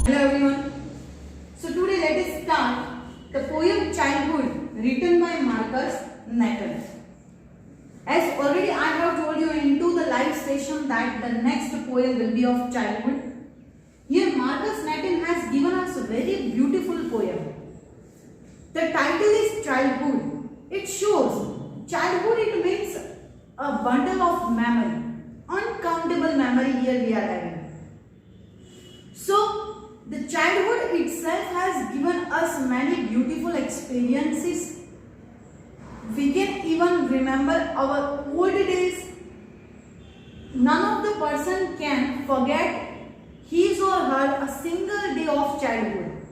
Hello everyone. So today let us start the poem Childhood written by Marcus Nathan. As already I have told you into the live session that the next poem will be of childhood. Here Marcus Nathan has given us a very beautiful poem. The title is Childhood. It shows childhood, it means a bundle of memory, uncountable memory here we are having. So the childhood itself has given us many beautiful experiences. We can even remember our old days. None of the person can forget his or her a single day of childhood.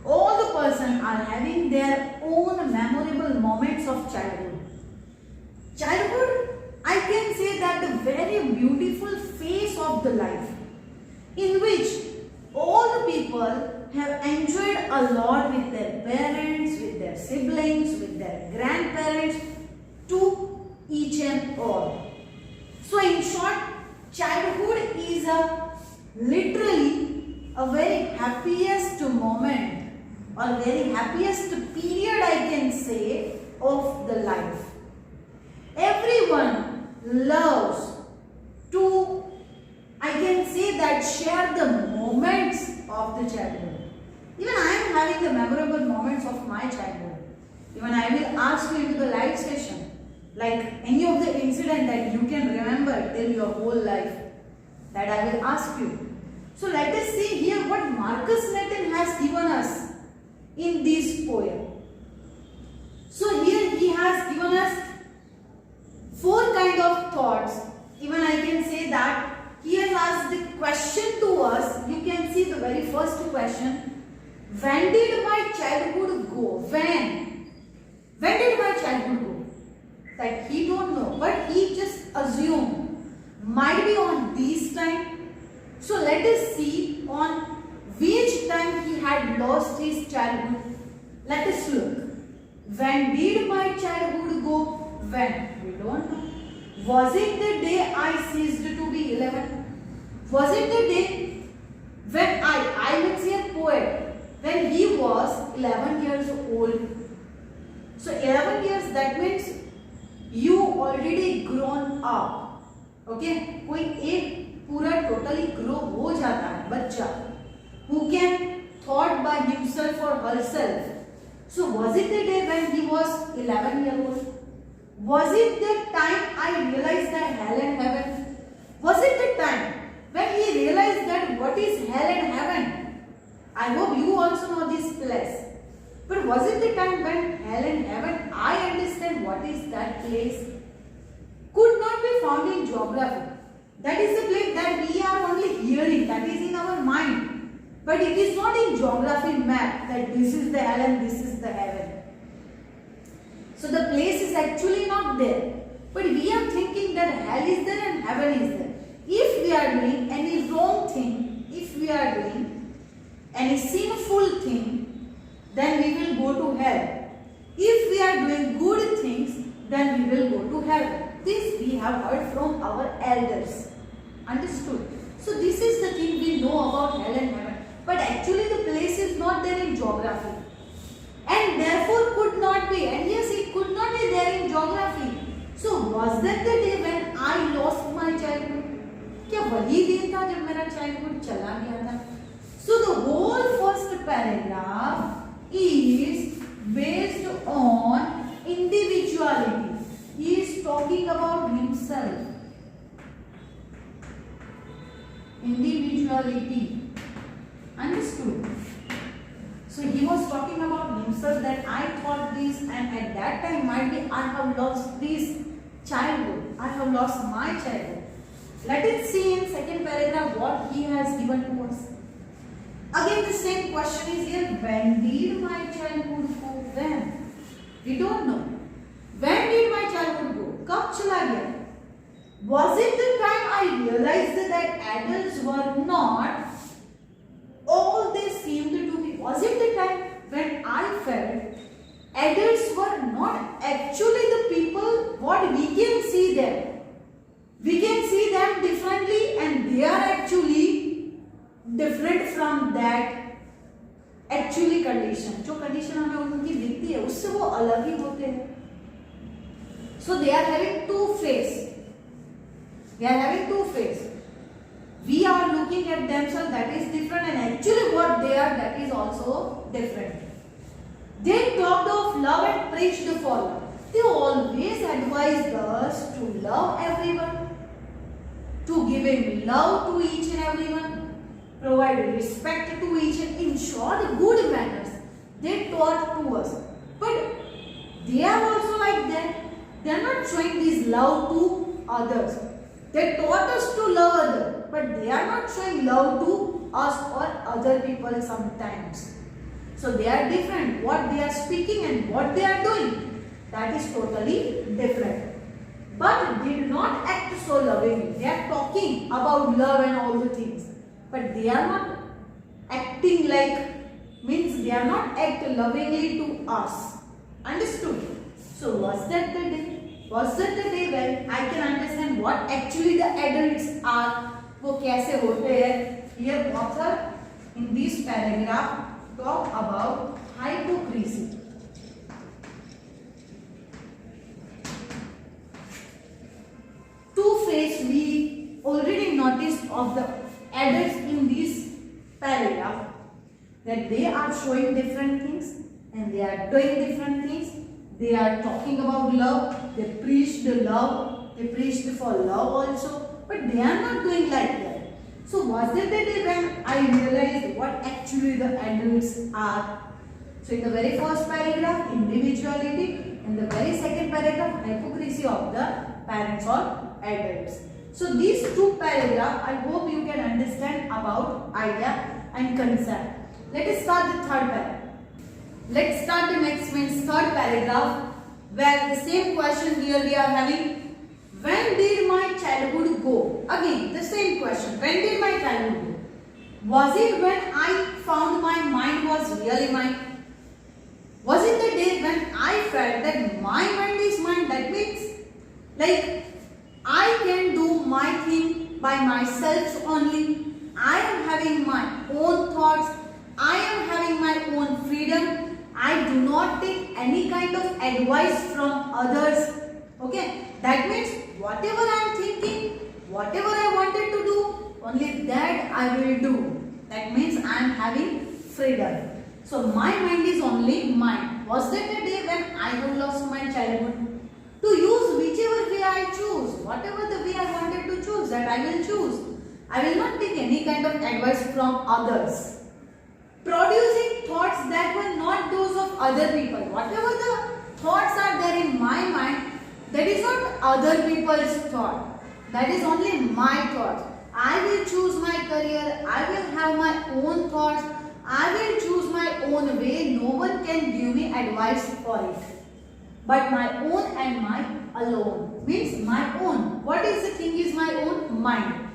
All the person are having their own memorable moments of childhood. Childhood, I can say that the very beautiful phase of the life in which all the people have enjoyed a lot with their parents, with their siblings, with their grandparents, to each and all. So in short, childhood is literally a very happiest moment or very happiest period, I can say, of the life. Everyone loves to, I can say that, share the moments of the childhood. Even I am having the memorable moments of my childhood. Even I will ask you into the live session, like any of the incident that you can remember till your whole life, that I will ask you. So let us see here what Marcus Nathan has given us in this poem. So here he has given us four kind of thoughts. Even I can say that he has asked the question to us. You can see the very first question. When did my childhood go? When did my childhood go? That he don't know, but he just assumed might be on this time. So let us see on which time he had lost his childhood. Let us look. When did my childhood go? When? We don't know. Was it the day I ceased to be 11? Was it the day when I will say a poet, when he was 11 years old? So 11 years, that means you already grown up. Okay? कोई एक पूरा totally grow हो जाता है बच्चा, who can thought by himself or herself. So was it the day when he was 11 years old? Was it the time I realized that hell and heaven? Was it the time when he realized that what is hell and heaven? I hope you also know this place. But was it the time when hell and heaven, I understand what is that place? Could not be found in geography. That is the place that we are only hearing, that is in our mind. But it is not in geography map that this is the hell and this is the heaven. So the place is actually not there. But we are thinking that hell is there and heaven is there. If we are doing any wrong thing, if we are doing any sinful thing, then we will go to hell. If we are doing good things, then we will go to heaven. This we have heard from our elders. Understood? So this is the thing we know about hell and heaven. But actually the place is not there in geography. And therefore could not be. And yes, it could not be there in geography. So was that the day when I lost my childhood? क्या वही दिन था जब मेरा childhood चला गया था? So the whole first paragraph is based on individuality. He is talking about himself. Individuality. Understood? So he was talking about himself, that I thought this, and at that time might be I have lost this childhood. I have lost my childhood. Let us see in second paragraph what he has given to us. Again the same question is here. When did my childhood go? When? We don't know. When did my childhood go? कब चला गया? Was it the time I realized that adults were not all they seemed to be? Was it the time when I felt adults were not actually the people what we can see them? We can see them differently, and they are actually different from that actually condition. जो condition हमें उनकी दिखती है उससे वो अलग ही होते हैं. So they are having two face. They are having two face. We are looking at themselves, that is different, and actually what they are, that is also different. They talked of love and preached for love. They always advised us to love everyone, to give in love to each and everyone, provide respect to each and in short good manners. They taught to us. But they are also like that. They are not showing this love to others. They taught us to love others, but they are not showing love to us or other people sometimes. So they are different. What they are speaking and what they are doing, that is totally different. But they do not act so lovingly. They are talking about love and all the things, but they are not acting like, means they are not act lovingly to us. Understood? So was that the day? Was that the day when I can understand what actually the adults are? वो कैसे होते हैं? Here author in this paragraph talk about hypocrisy. Two-faced we already noticed of the adults in this paragraph, that they are showing different things and they are doing different things. They are talking about love, they preach the love, they preach for love also, but they are not doing like that. So was that the day when I realized what actually the adults are? So in the very first paragraph, individuality, in the very second paragraph, hypocrisy of the parents or adults. So these two paragraphs, I hope you can understand about idea and concept. Let us start the third paragraph. Let's start the next means third paragraph, where the same question here we are having. When did my childhood go? Again the same question. When did my childhood go? Was it when I found my mind was really mine? Was it the day when I felt that my mind is mine? That means like I can do my thing by myself only. I am having my own thoughts. I am having my own freedom. I do not take any kind of advice from others. Okay, that means whatever I am thinking, whatever I wanted to do, only that I will do. That means I am having freedom. So my mind is only mine. Was that the day when I have lost my childhood? To use whichever way I choose, whatever the way I wanted to choose, that I will choose. I will not take any kind of advice from others. Producing thoughts that were not those of other people. Whatever the thoughts are there in my mind, that is not other people's thought. That is only my thoughts. I will choose my career. I will have my own thoughts. I will choose my own way. No one can give me advice for it. But my own and my alone. Means my own. What is the thing is my own? Mind.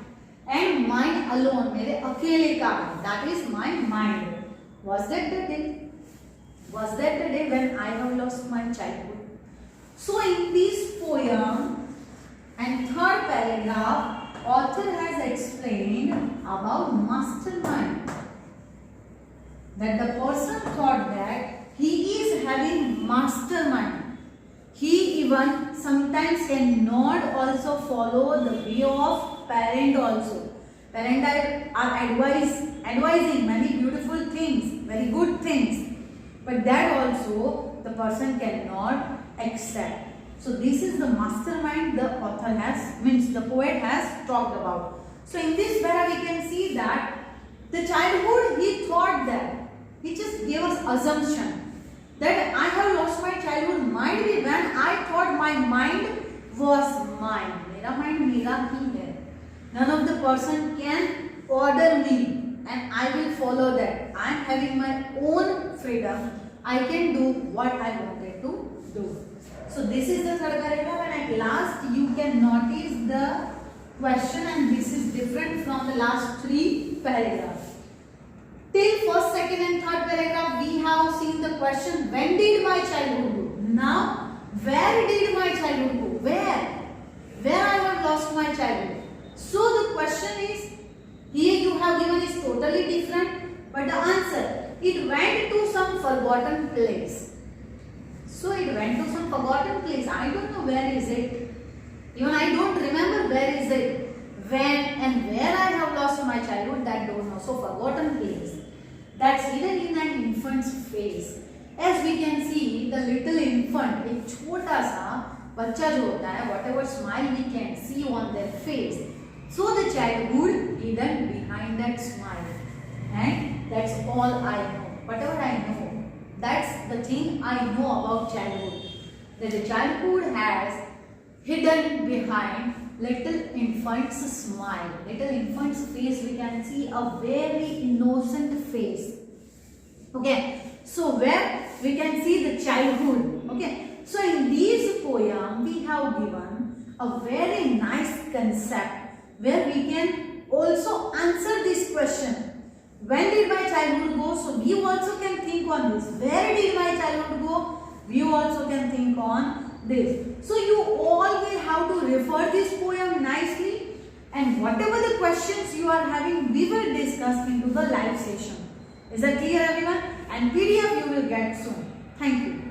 And mine alone. मेरे अकेले का. That is my mind. Was that the day? Was that the day when I have lost my childhood? So in this poem and third paragraph, author has explained about mastermind. That the person thought that he is having mastermind. He even sometimes cannot also follow the way of parent also. Parents are advising many beautiful things, very good things, but that also the person cannot accept. So this is the mastermind the author has, means the poet has talked about. So in this para we can see that the childhood he thought that, he just gave us assumption that I have lost my childhood might be when I thought my mind was mine. मेरा mind मेरा ही है. None of the person can order me and I will follow that. I am having my own freedom. I can do what I wanted to do. So this is the third paragraph, and at last you can notice the question, and this is different from the last three paragraphs. Till first, second and third paragraph we have seen the question, when did my childhood go? Now where did my childhood go? Where I have lost my childhood? So the question is, here you have given is totally different, but the answer, it went to some forgotten place. So it went to some forgotten place. I don't know where is it. Even I don't remember where is it. When and where I have lost my childhood, that don't know. So forgotten place. That's hidden in an infant's face. As we can see, the little infant, एक छोटा सा बच्चा जो होता है, whatever smile we can see on their face. So the childhood hidden behind that smile. And that's all I know. Whatever I know, that's the thing I know about childhood. That the childhood has hidden behind little infant's smile. Little infant's face, we can see a very innocent face. Okay, so where we can see the childhood. Okay, so in this poem we have given a very nice concept where we can also answer this question. When did my childhood go? So we also can think on this. Where did my childhood go? We also can think on this. So you all will have to refer this poem nicely, and whatever the questions you are having, we will discuss into the live session. Is that clear, everyone? And PDF you will get soon. Thank you.